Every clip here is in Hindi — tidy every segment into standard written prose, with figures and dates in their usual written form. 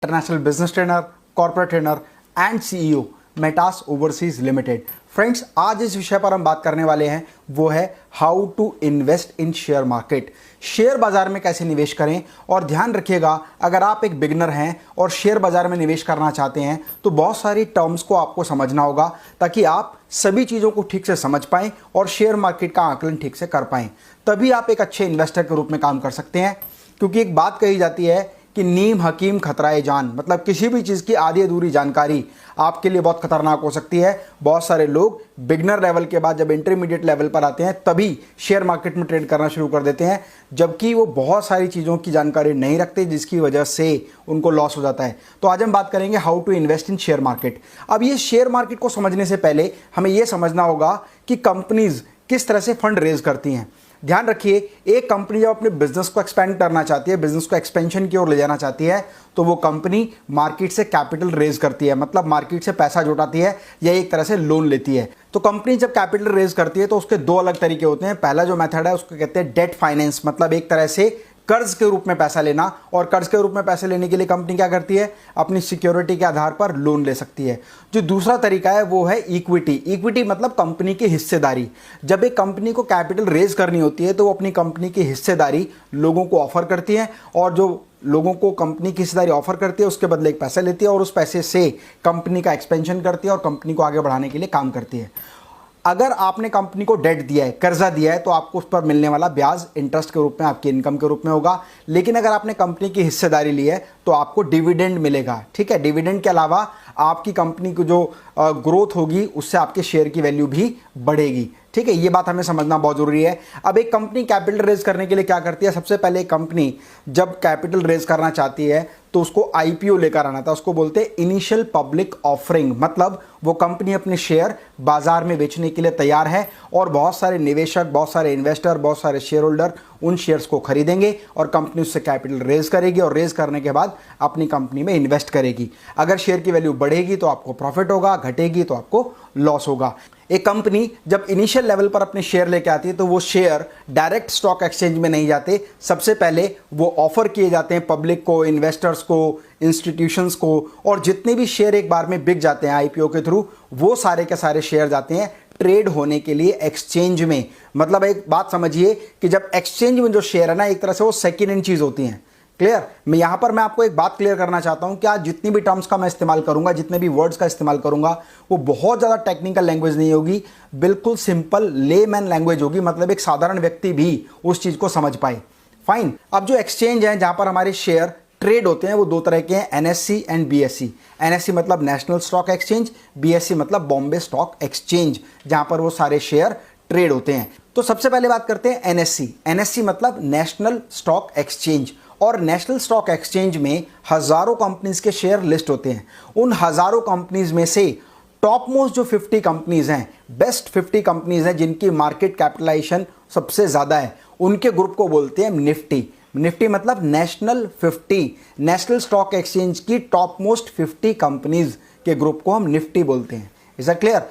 International business trainer, corporate trainer and CEO Metas overseas limited. Friends, आज इस विषय पर हम बात करने वाले हैं वो है how to invest in share market. Share बाजार में कैसे निवेश करें। और ध्यान रखिएगा, अगर आप एक बिगनर हैं और शेयर बाजार में निवेश करना चाहते हैं तो बहुत सारी टर्म्स को आपको समझना होगा ताकि आप सभी चीज़ों को ठीक से समझ पाएं और शेयर मार्केट का आकलन ठीक से कर पाएं। तभी आप एक अच्छे इन्वेस्टर के रूप में काम कर सकते हैं। क्योंकि एक बात कही जाती है कि नीम हकीम खतराए जान, मतलब किसी भी चीज़ की आधी अधूरी जानकारी आपके लिए बहुत खतरनाक हो सकती है। बहुत सारे लोग बिगनर लेवल के बाद जब इंटरमीडिएट लेवल पर आते हैं तभी शेयर मार्केट में ट्रेड करना शुरू कर देते हैं, जबकि वो बहुत सारी चीज़ों की जानकारी नहीं रखते जिसकी वजह से उनको लॉस हो जाता है। तो आज हम बात करेंगे how to invest in share market. अब ये शेयर मार्केट को समझने से पहले हमें यह समझना होगा कि कंपनीज किस तरह से फंड रेज करती हैं। ध्यान रखिए, एक कंपनी जब अपने बिजनेस को एक्सपेंड करना चाहती है, बिजनेस को एक्सपेंशन की ओर ले जाना चाहती है, तो वो कंपनी मार्केट से कैपिटल रेज करती है, मतलब मार्केट से पैसा जुटाती है या एक तरह से लोन लेती है। तो कंपनी जब कैपिटल रेज करती है तो उसके दो अलग तरीके होते हैं। पहला जो मेथड है उसको कहते हैं डेट फाइनेंस, मतलब एक तरह से कर्ज के रूप में पैसा लेना। और कर्ज के रूप में पैसे लेने के लिए कंपनी क्या करती है, अपनी सिक्योरिटी के आधार पर लोन ले सकती है। जो दूसरा तरीका है वो है इक्विटी। इक्विटी मतलब कंपनी की हिस्सेदारी। जब एक कंपनी को कैपिटल रेज करनी होती है तो वो अपनी कंपनी की हिस्सेदारी लोगों को ऑफर करती है, और जो लोगों को कंपनी की हिस्सेदारी ऑफर करती है उसके बदले एक पैसा लेती है और उस पैसे से कंपनी का एक्सपेंशन करती है और कंपनी को आगे बढ़ाने के लिए काम करती है। अगर आपने कंपनी को डेट दिया है, कर्जा दिया है, तो आपको उस पर मिलने वाला ब्याज इंटरेस्ट के रूप में, आपकी इनकम के रूप में होगा। लेकिन अगर आपने कंपनी की हिस्सेदारी ली है तो आपको डिविडेंड मिलेगा। ठीक है, डिविडेंड के अलावा आपकी कंपनी की जो ग्रोथ होगी उससे आपके शेयर की वैल्यू भी बढ़ेगी। ठीक है, ये बात हमें समझना बहुत जरूरी है। अब एक कंपनी कैपिटल रेज करने के लिए क्या करती है, सबसे पहले एक कंपनी जब कैपिटल रेज करना चाहती है तो उसको आईपीओ लेकर आना था। उसको बोलते हैं इनिशियल पब्लिक ऑफरिंग, मतलब वो कंपनी अपने शेयर बाजार में बेचने के लिए तैयार है और बहुत सारे निवेशक, बहुत सारे इन्वेस्टर, बहुत सारे शेयर होल्डर उन शेयर्स को खरीदेंगे और कंपनी उससे कैपिटल रेज करेगी और रेज करने के बाद अपनी कंपनी में इन्वेस्ट करेगी। अगर शेयर की वैल्यू बढ़ेगी तो आपको प्रॉफिट होगा, घटेगी तो आपको लॉस होगा। एक कंपनी जब इनिशियल लेवल पर अपने शेयर लेके आती है तो वो शेयर डायरेक्ट स्टॉक एक्सचेंज में नहीं जाते। सबसे पहले वो ऑफर किए जाते हैं पब्लिक को, इन्वेस्टर्स को, इंस्टीट्यूशंस को, और जितने भी शेयर एक बार में बिक जाते हैं आईपीओ के थ्रू, वो सारे के सारे शेयर जाते हैं ट्रेड होने के लिए एक्सचेंज में। मतलब एक बात समझिए कि जब एक्सचेंज में जो शेयर है ना, एक तरह से वो सेकेंड हैंड चीज होती हैं। क्लियर। मैं यहां पर आपको एक बात क्लियर करना चाहता हूं कि आज जितनी भी टर्म्स का मैं इस्तेमाल करूंगा, जितने भी वर्ड्स का इस्तेमाल करूंगा, वो बहुत ज्यादा टेक्निकल लैंग्वेज नहीं होगी, बिल्कुल सिंपल लेमैन लैंग्वेज होगी, मतलब एक साधारण व्यक्ति भी उस चीज को समझ पाए। फाइन। अब जो एक्सचेंज है जहां पर हमारे शेयर ट्रेड होते हैं वो दो तरह के हैं, एनएससी एंड बीएससी। एनएससी मतलब नेशनल स्टॉक एक्सचेंज, बीएससी मतलब बॉम्बे स्टॉक एक्सचेंज, जहां पर वो सारे शेयर ट्रेड होते हैं। तो सबसे पहले बात करते हैं एनएससी। एनएससी मतलब नेशनल स्टॉक एक्सचेंज। और नेशनल स्टॉक एक्सचेंज में हजारों कंपनीज के शेयर लिस्ट होते हैं। उन हजारों कंपनीज में से टॉप मोस्ट जो 50 कंपनीज हैं, बेस्ट 50 कंपनीज हैं जिनकी मार्केट कैपिटलाइजेशन सबसे ज्यादा है, उनके ग्रुप को बोलते हैं निफ्टी। निफ्टी मतलब नेशनल 50, नेशनल स्टॉक एक्सचेंज की टॉप मोस्ट 50 कंपनीज के ग्रुप को हम निफ्टी बोलते हैं। Is that clear.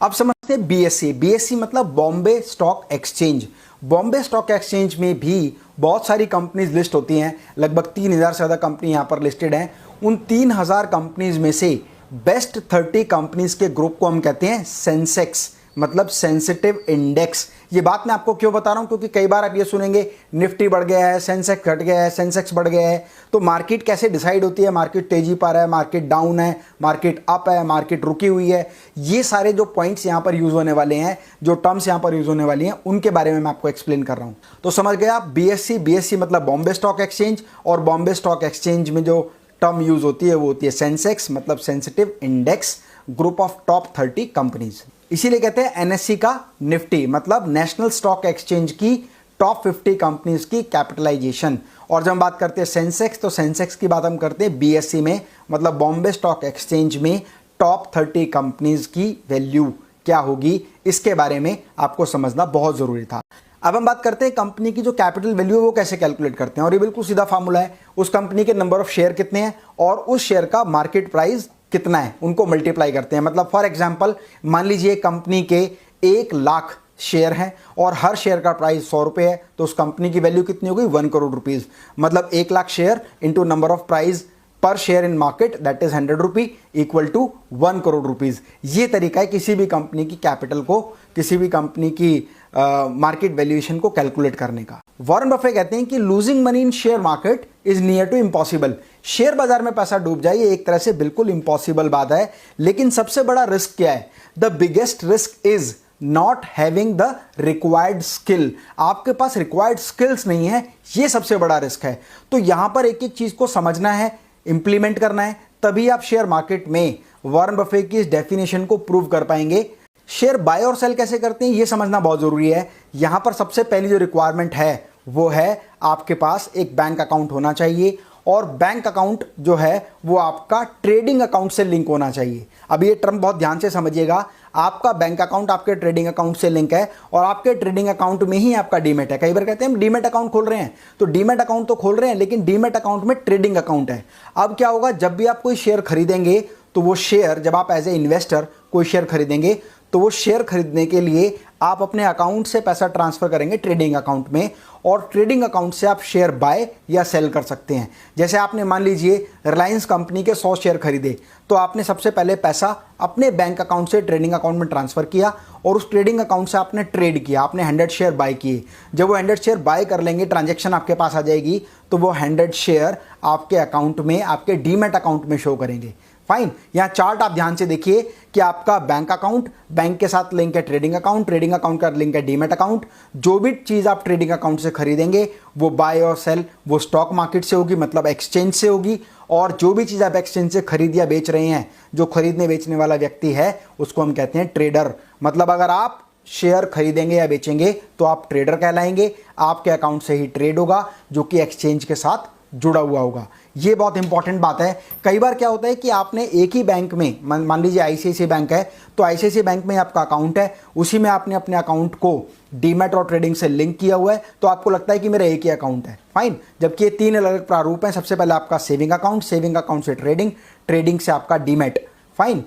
अब समझते हैं बीएससी। बीएससी मतलब Bombay stock exchange. Bombay stock exchange में भी बहुत सारी कंपनीज लिस्ट होती हैं, लगभग 3000 से ज़्यादा कंपनी यहाँ पर लिस्टेड हैं। उन 3000 कंपनीज में से बेस्ट 30 कंपनीज के ग्रुप को हम कहते हैं सेंसेक्स, मतलब सेंसिटिव इंडेक्स। ये बात मैं आपको क्यों बता रहा हूं, क्योंकि कई बार आप ये सुनेंगे निफ्टी बढ़ गया है, सेंसेक्स घट गया है, सेंसेक्स बढ़ गया है। तो मार्केट कैसे डिसाइड होती है, मार्केट तेजी पर है, मार्केट डाउन है, मार्केट अप है, मार्केट रुकी हुई है। ये सारे जो पॉइंट्स यहां पर यूज होने वाले हैं, जो टर्म्स यहां पर यूज होने वाली हैं, उनके बारे में मैं आपको एक्सप्लेन कर रहा हूं। तो समझ गए आप, बीएससी। बीएससी मतलब बॉम्बे स्टॉक एक्सचेंज, और बॉम्बे स्टॉक एक्सचेंज में जो टर्म यूज होती है वो होती है सेंसेक्स, मतलब sensitive index, group of top 30 companies. इसीलिए कहते हैं एनएससी का निफ्टी, मतलब नेशनल स्टॉक एक्सचेंज की टॉप 50 कंपनीज की कैपिटलाइजेशन। और जब हम बात करते हैं सेंसेक्स, तो सेंसेक्स की बात हम करते हैं बीएससी में, मतलब बॉम्बे स्टॉक एक्सचेंज में टॉप 30 कंपनीज की वैल्यू क्या होगी, इसके बारे में आपको समझना बहुत जरूरी था। अब हम बात करते हैं कंपनी की जो कैपिटल वैल्यू है वो कैसे कैलकुलेट करते हैं। और ये बिल्कुल सीधा फार्मूला है, उस कंपनी के नंबर ऑफ शेयर कितने हैं और उस शेयर का मार्केट प्राइस कितना है, उनको मल्टीप्लाई करते हैं। मतलब फॉर एग्जांपल मान लीजिए कंपनी के 1 लाख शेयर हैं और हर शेयर का प्राइस 100 रुपये है, तो उस कंपनी की वैल्यू कितनी होगी, 1 करोड़ रुपीस। मतलब 1 lakh share into number of price per share in market that is 100 rupee equal to 1 crore rupees. ये तरीका है किसी भी कंपनी की कैपिटल को, किसी भी कंपनी की मार्केट वैल्यूएशन को कैलकुलेट करने का। वॉरेन बफे कहते हैं कि losing money in share market is near to impossible. Share बाजार में पैसा डूब जाए ये एक तरह से बिल्कुल इम्पॉसिबल बात है, लेकिन सबसे बड़ा रिस्क क्या है? The biggest risk is not having the required skill. आपके पास रिक्वायर्ड स्किल्स नहीं है, ये सबसे बड़ा रिस्क है। तो यहां पर एक एक चीज को समझना है, इंप्लीमेंट करना है, तभी आप शेयर मार्केट में वॉरेन बफे की इस डेफिनेशन को प्रूव कर पाएंगे। शेयर बाय और सेल कैसे करते हैं ये समझना बहुत जरूरी है। यहां पर सबसे पहली जो रिक्वायरमेंट है वो है आपके पास एक बैंक अकाउंट होना चाहिए, और बैंक अकाउंट जो है वो आपका ट्रेडिंग अकाउंट से लिंक होना चाहिए। अब ये टर्म बहुत ध्यान से समझिएगा, आपका बैंक अकाउंट आपके ट्रेडिंग अकाउंट से लिंक है, और आपके ट्रेडिंग अकाउंट में ही आपका डीमेट है। कई बार कहते हैं हम डीमेट अकाउंट खोल रहे हैं, तो डीमेट अकाउंट तो खोल रहे हैं, लेकिन डीमेट अकाउंट में ट्रेडिंग अकाउंट है। अब क्या होगा, जब भी आप कोई शेयर खरीदेंगे तो वो शेयर, जब आप एज ए इन्वेस्टर कोई शेयर खरीदेंगे तो वो शेयर खरीदने के लिए आप अपने अकाउंट से पैसा ट्रांसफर करेंगे ट्रेडिंग अकाउंट में, और ट्रेडिंग अकाउंट से आप शेयर बाय या सेल कर सकते हैं। जैसे आपने मान लीजिए रिलायंस कंपनी के 100 शेयर खरीदे, तो आपने सबसे पहले पैसा अपने बैंक अकाउंट से ट्रेडिंग अकाउंट में ट्रांसफर किया, और उस ट्रेडिंग अकाउंट से आपने ट्रेड किया, आपने 100 शेयर बाय किए। जब वो 100 शेयर बाय कर लेंगे, ट्रांजेक्शन आपके पास आ जाएगी, तो वो 100 शेयर आपके अकाउंट में, आपके डीमेट अकाउंट में शो करेंगे। फाइन। यहां चार्ट आप ध्यान से देखिए कि आपका बैंक अकाउंट, बैंक के साथ लिंक है ट्रेडिंग अकाउंट, ट्रेडिंग अकाउंट का लिंक है डीमेट अकाउंट। जो भी चीज आप ट्रेडिंग अकाउंट से खरीदेंगे वो बाय और सेल वो स्टॉक मार्केट से होगी, मतलब एक्सचेंज से होगी। और जो भी चीज आप एक्सचेंज से खरीद या बेच रहे हैं, जो खरीदने बेचने वाला व्यक्ति है उसको हम कहते हैं ट्रेडर। मतलब अगर आप शेयर खरीदेंगे या बेचेंगे तो आप ट्रेडर कहलाएंगे, आपके अकाउंट से ही ट्रेड होगा जो कि एक्सचेंज के साथ जुड़ा हुआ होगा। ये बहुत इंपॉर्टेंट बात है। कई बार क्या होता है कि आपने एक ही बैंक में, मान लीजिए आईसीआईसीआई बैंक है, तो आईसीआईसीआई बैंक में आपका अकाउंट है, उसी में आपने अपने अकाउंट को डीमैट और ट्रेडिंग से लिंक किया हुआ है, तो आपको लगता है कि मेरा एक ही अकाउंट है। फाइन। जबकि ये 3 अलग अलग प्रारूप हैं। सबसे पहले आपका सेविंग अकाउंट, सेविंग अकाउंट से ट्रेडिंग, ट्रेडिंग से आपका डीमैट। फाइन।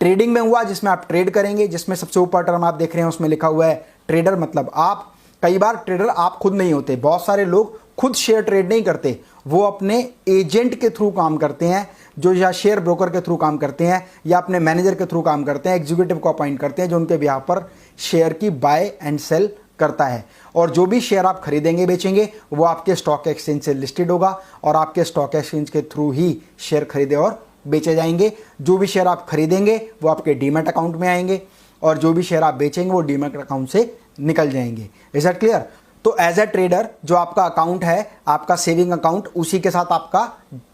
ट्रेडिंग में हुआ जिसमें आप ट्रेड करेंगे, जिसमें सबसे ऊपर टर्म आप देख रहे हैं उसमें लिखा हुआ है ट्रेडर, मतलब आप। कई बार ट्रेडर आप खुद नहीं होते, बहुत सारे लोग खुद शेयर ट्रेड नहीं करते, वो अपने एजेंट के थ्रू काम करते हैं, जो या शेयर ब्रोकर के थ्रू काम करते हैं, या अपने मैनेजर के थ्रू काम करते हैं, एग्जीक्यूटिव को अपॉइंट करते हैं जो उनके बिहाफ पर शेयर की बाय एंड सेल करता है। और जो भी शेयर आप खरीदेंगे बेचेंगे वो आपके स्टॉक एक्सचेंज से लिस्टेड होगा, और आपके स्टॉक एक्सचेंज के थ्रू ही शेयर खरीदे और बेचे जाएंगे। जो भी शेयर आप खरीदेंगे वो आपके डीमैट अकाउंट में आएंगे, और जो भी शेयर आप बेचेंगे वो डीमैट अकाउंट से निकल जाएंगे। Is that clear? तो एज ए ट्रेडर जो आपका अकाउंट है, आपका सेविंग अकाउंट, उसी के साथ आपका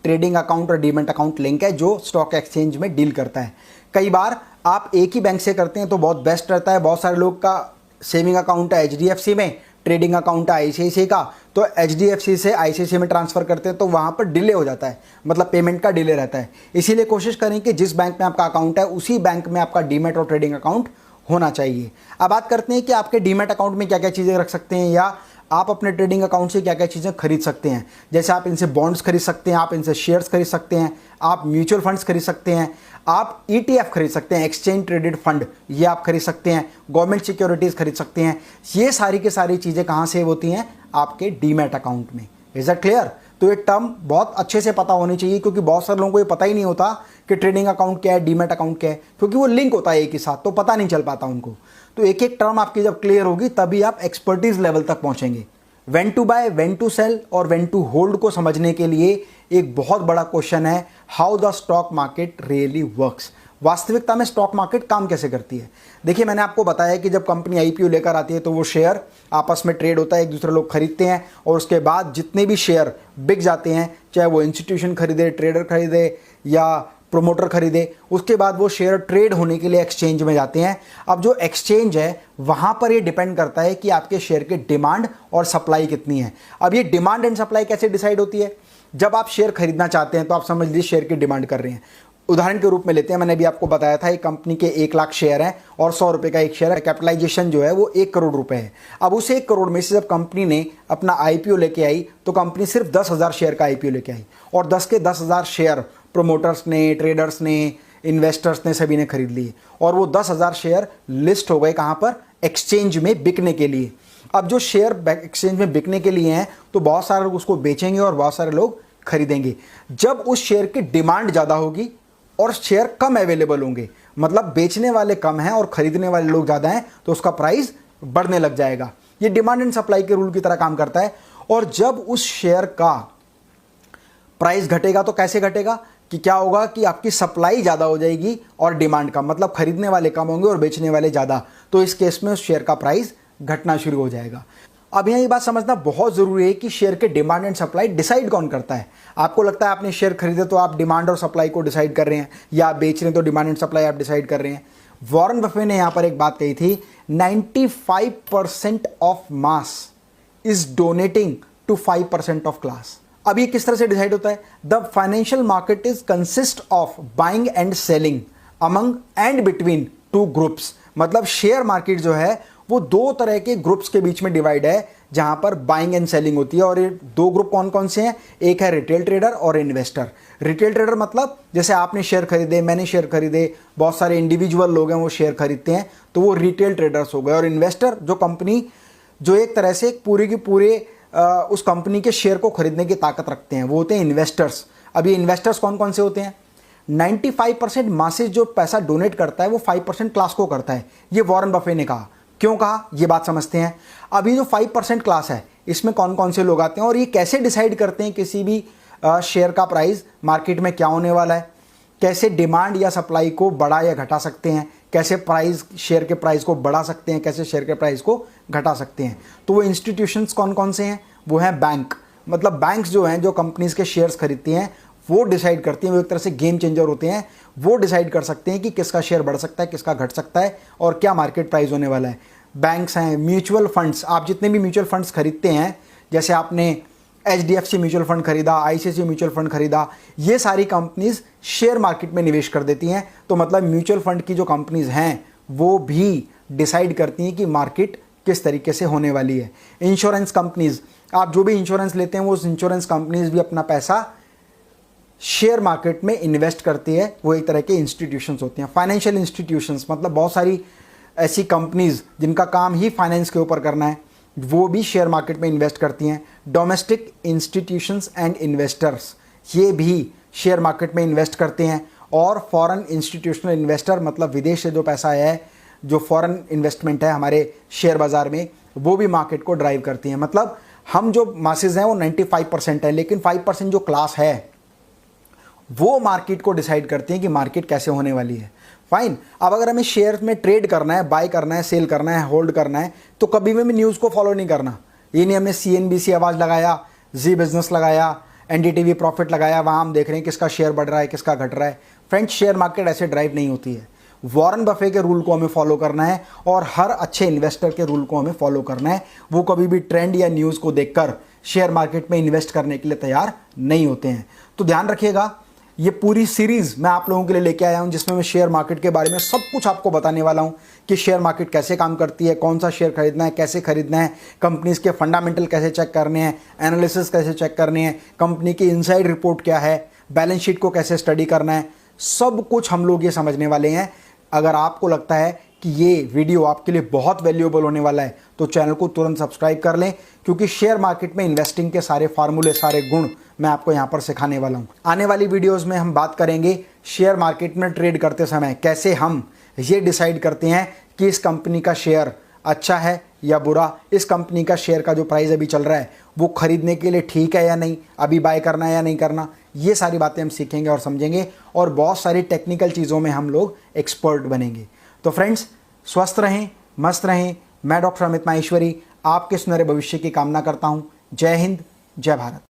ट्रेडिंग अकाउंट और डीमैट अकाउंट लिंक है जो स्टॉक एक्सचेंज में डील करता है। कई बार आप एक ही बैंक से करते हैं तो बहुत बेस्ट रहता है। बहुत सारे लोग का सेविंग अकाउंट है एचडीएफसी में, ट्रेडिंग अकाउंट है आईसीआईसीआई का, तो एचडीएफसी से आईसीआईसीआई में ट्रांसफर करते हैं तो वहाँ पर डिले हो जाता है, मतलब पेमेंट का डिले रहता है। इसीलिए कोशिश करें कि जिस बैंक में आपका अकाउंट है उसी बैंक में आपका डीमैट और ट्रेडिंग अकाउंट होना चाहिए। अब बात करते हैं कि आपके डीमैट अकाउंट में क्या क्या चीज़ें रख सकते हैं, या आप अपने ट्रेडिंग अकाउंट से क्या क्या चीज़ें खरीद सकते हैं। जैसे आप इनसे बॉन्ड्स खरीद सकते हैं, आप इनसे शेयर्स खरीद सकते हैं, आप म्यूचुअल फंड्स खरीद सकते हैं, आप ईटीएफ खरीद सकते हैं, एक्सचेंज ट्रेडेड फंड, ये आप खरीद सकते हैं, गवर्नमेंट सिक्योरिटीज़ खरीद सकते हैं। ये सारी की सारी चीज़ें कहाँ सेव होती हैं? आपके डीमैट अकाउंट में। Is that clear? तो ये टर्म बहुत अच्छे से पता होनी चाहिए, क्योंकि बहुत सारे लोगों को ये पता ही नहीं होता कि ट्रेडिंग अकाउंट क्या है, डीमैट अकाउंट क्या है, क्योंकि वो लिंक होता है एक ही साथ, तो पता नहीं चल पाता उनको। तो एक एक टर्म आपकी जब क्लियर होगी तभी आप एक्सपर्टीज लेवल तक पहुंचेंगे। When to buy, when to sell और व्हेन टू होल्ड को समझने के लिए एक बहुत बड़ा क्वेश्चन है, how the stock market really works. वास्तविकता में स्टॉक मार्केट काम कैसे करती है? देखिए, मैंने आपको बताया कि जब कंपनी आईपीओ लेकर आती है तो वो शेयर आपस में ट्रेड होता है, एक दूसरे लोग खरीदते हैं, और उसके बाद जितने भी शेयर बिक जाते हैं, चाहे वो इंस्टीट्यूशन खरीदे, ट्रेडर खरीदे या प्रोमोटर खरीदे, उसके बाद वो शेयर ट्रेड होने के लिए एक्सचेंज में जाते हैं। अब जो एक्सचेंज है वहाँ पर ये डिपेंड करता है कि आपके शेयर के डिमांड और सप्लाई कितनी है। अब ये डिमांड एंड सप्लाई कैसे डिसाइड होती है? जब आप शेयर खरीदना चाहते हैं तो आप समझ लीजिए शेयर की डिमांड कर रहे हैं। उदाहरण के रूप में लेते हैं, मैंने भी आपको बताया था एक कंपनी के 1 लाख शेयर हैं और 100 रुपये का एक शेयर है, कैपिटलाइजेशन जो है वो 1 करोड़ रुपए है। अब उस 1 करोड़ में से जब कंपनी ने अपना आईपीओ लेके आई तो कंपनी सिर्फ 10,000 शेयर का आईपीओ लेके आई, और 10 के 10,000 शेयर प्रोमोटर्स ने, ट्रेडर्स ने, इन्वेस्टर्स ने, सभी ने खरीद लिए, और वो 10,000 शेयर लिस्ट हो गए कहाँ पर? एक्सचेंज में बिकने के लिए। अब जो शेयर एक्सचेंज में बिकने के लिए हैं तो बहुत सारे लोग उसको बेचेंगे और बहुत सारे लोग खरीदेंगे जब उस शेयर की डिमांड ज़्यादा होगी और शेयर कम अवेलेबल होंगे, मतलब बेचने वाले कम हैं और खरीदने वाले लोग ज़्यादा हैं, तो उसका प्राइस बढ़ने लग जाएगा। ये डिमांड एंड सप्लाई के रूल की तरह काम करता है। और जब उस शेयर का प्राइस घटेगा तो कैसे घटेगा कि क्या होगा कि आपकी सप्लाई ज़्यादा हो जाएगी और डिमांड कम, मतलब खरीदने वाले कम होंगे और बेचने वाले ज़्यादा, तो इस केस में उस शेयर का प्राइस घटना शुरू हो जाएगा। अब यहाँ ये बात समझना बहुत ज़रूरी है कि शेयर के डिमांड एंड सप्लाई डिसाइड कौन करता है। आपको लगता है आपने शेयर खरीदे तो आप डिमांड और सप्लाई को डिसाइड कर रहे हैं, या आप बेच रहे हैं तो डिमांड एंड सप्लाई आप डिसाइड कर रहे हैं। वॉरेन बफे ने यहाँ पर एक बात कही थी, 95% of mass is donating to 5% of class. अब ये किस तरह से डिसाइड होता है? The financial market is consist of buying and selling among and between two groups. मतलब शेयर मार्केट जो है वो दो तरह के ग्रुप्स के बीच में डिवाइड है, जहां पर बाइंग एंड सेलिंग होती है। और ये दो ग्रुप कौन कौन से हैं? एक है रिटेल ट्रेडर और इन्वेस्टर। रिटेल ट्रेडर मतलब जैसे आपने शेयर खरीदे, मैंने शेयर खरीदे, बहुत सारे इंडिविजुअल लोग हैं वो शेयर खरीदते हैं, तो वो रिटेल ट्रेडर्स हो गए। और इन्वेस्टर जो कंपनी जो एक तरह से पूरे की पूरे उस कंपनी के शेयर को खरीदने की ताकत रखते हैं, वो होते हैं इन्वेस्टर्स। अब ये इन्वेस्टर्स कौन कौन से होते हैं? 95% मासेस जो पैसा डोनेट करता है वो 5% क्लास को करता है। ये वॉरेन बफे ने कहा। क्यों कहा ये बात समझते हैं। अभी जो 5% क्लास है इसमें कौन कौन से लोग आते हैं और ये कैसे डिसाइड करते हैं किसी भी शेयर का प्राइस मार्केट में क्या होने वाला है, कैसे डिमांड या सप्लाई को बढ़ा या घटा सकते हैं, कैसे प्राइस शेयर के प्राइस को बढ़ा सकते हैं, कैसे शेयर के प्राइस को घटा सकते हैं। तो वो इंस्टीट्यूशंस कौन कौन से हैं? वो हैं बैंक। मतलब बैंक्स जो हैं जो कंपनीज के शेयर्स खरीदती हैं वो डिसाइड करती हैं, वो एक तरह से गेम चेंजर होते हैं। वो डिसाइड कर सकते हैं कि किसका शेयर बढ़ सकता है, किसका घट सकता है और क्या मार्केट प्राइस होने वाला है। बैंक्स हैं, म्यूचुअल फंड्स, आप जितने भी म्यूचुअल फंड्स खरीदते हैं, जैसे आपने HDFC म्यूचुअल फंड खरीदा, ICICI म्यूचुअल फंड खरीदा, ये सारी कंपनीज शेयर मार्केट में निवेश कर देती हैं। तो मतलब म्यूचुअल फंड की जो कंपनीज हैं वो भी डिसाइड करती हैं कि मार्केट किस तरीके से होने वाली है। इंश्योरेंस कंपनीज, आप जो भी इंश्योरेंस लेते हैं वो इंश्योरेंस कंपनीज भी अपना पैसा शेयर मार्केट में इन्वेस्ट करती है, वो एक तरह के इंस्टीट्यूशंस होते हैं। फाइनेंशियल इंस्टीट्यूशंस मतलब बहुत सारी ऐसी कंपनीज जिनका काम ही फाइनेंस के ऊपर करना है, वो भी शेयर मार्केट में इन्वेस्ट करती हैं। डोमेस्टिक इंस्टीट्यूशंस एंड इन्वेस्टर्स, ये भी शेयर मार्केट में इन्वेस्ट करते हैं। और फॉरेन इंस्टीट्यूशनल इन्वेस्टर मतलब विदेश से जो पैसा है, जो फॉरेन इन्वेस्टमेंट है हमारे शेयर बाजार में, वो भी मार्केट को ड्राइव करती हैं। मतलब हम जो मासेज हैं वो 95% है, लेकिन 5% जो क्लास है वो मार्केट को डिसाइड करती हैं कि मार्केट कैसे होने वाली है। फाइन। अब अगर हमें शेयर में ट्रेड करना है, बाय करना है, सेल करना है, होल्ड करना है, तो कभी भी न्यूज़ को फॉलो नहीं करना। ये नहीं हमने CNBC आवाज़ लगाया, जी बिजनेस लगाया, NDTV प्रॉफिट लगाया, वहाँ हम देख रहे हैं किसका शेयर बढ़ रहा है, किसका घट रहा है। फ्रेंड्स, शेयर मार्केट ऐसे ड्राइव नहीं होती है। वॉरेन बफे के रूल को हमें फॉलो करना है और हर अच्छे इन्वेस्टर के रूल को हमें फॉलो करना है। वो कभी भी ट्रेंड या न्यूज़ को देखकर शेयर मार्केट में इन्वेस्ट करने के लिए तैयार नहीं होते हैं। तो ध्यान रखिएगा, ये पूरी सीरीज मैं आप लोगों के लिए लेके आया हूं जिसमें मैं शेयर मार्केट के बारे में सब कुछ आपको बताने वाला हूं कि शेयर मार्केट कैसे काम करती है, कौन सा शेयर खरीदना है, कैसे खरीदना है, कंपनीज के फंडामेंटल कैसे चेक करने हैं, एनालिसिस कैसे चेक करने हैं, कंपनी की इनसाइड रिपोर्ट क्या है, बैलेंस शीट को कैसे स्टडी करना है, सब कुछ हम लोग ये समझने वाले हैं। अगर आपको लगता है कि ये वीडियो आपके लिए बहुत वैल्यूएबल होने वाला है तो चैनल को तुरंत सब्सक्राइब कर लें, क्योंकि शेयर मार्केट में इन्वेस्टिंग के सारे फार्मूले, सारे गुण मैं आपको यहाँ पर सिखाने वाला हूँ। आने वाली वीडियोस में हम बात करेंगे शेयर मार्केट में ट्रेड करते समय कैसे हम ये डिसाइड करते हैं कि इस कंपनी का शेयर अच्छा है या बुरा, इस कंपनी का शेयर का जो प्राइस अभी चल रहा है वो खरीदने के लिए ठीक है या नहीं, अभी बाय करना है या नहीं करना। ये सारी बातें हम सीखेंगे और समझेंगे और बहुत सारी टेक्निकल चीज़ों में हम लोग एक्सपर्ट बनेंगे। तो फ्रेंड्स, स्वस्थ रहें, मस्त रहें। मैं डॉक्टर अमित माहेश्वरी आपके सुनहरे भविष्य की कामना करता हूँ। जय हिंद, जय भारत।